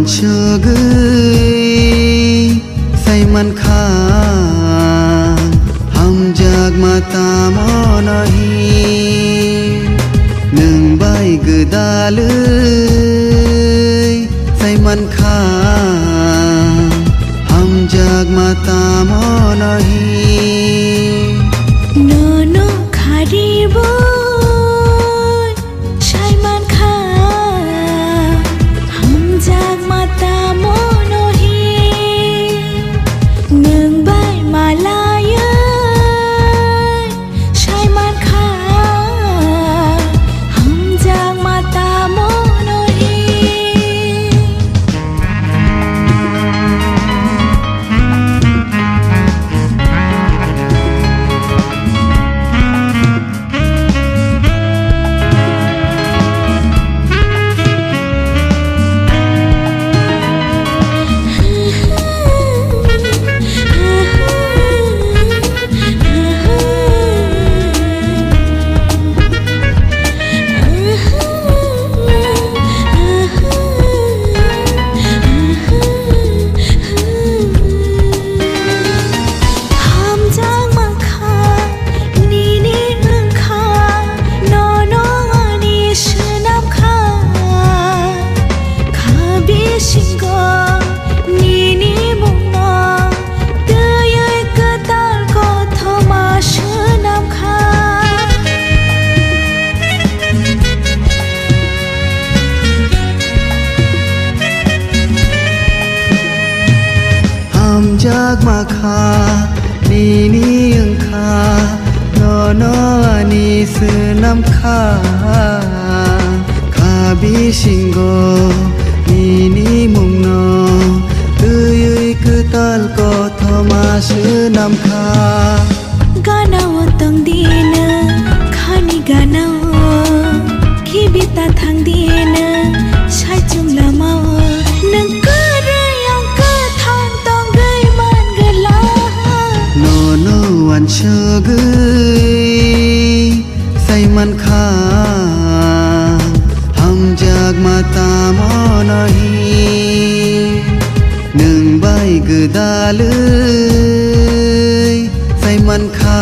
วันเชกใส่มันขาหำจากมาตามอนฮีหนึ่งใบกึดาเลยใส่มันขาหำจากมาตามอนฮีโนโนคาริบูจากมาตามโมโนฮีหนึ่งใบมาลายใช้มันขาหำจากมาตามโมโนฮีจากมาคานี่ยังคานอนอันนี้ซื้อน้ำคาคาบิชิงโกนี่มุงนอตือยุยคือตัลก็ทมาซื้อน้ำคากานาวตังดีนะขานิกานาคีบิตาทางดีนะใช้จุงละเมานังก็เรียงก็ทางต้องไกมันกะลาโนโนวันเชกใส่มันขาหำจากมาตามอนฮีหนึ่งใบกึดาเลยใส่มันขา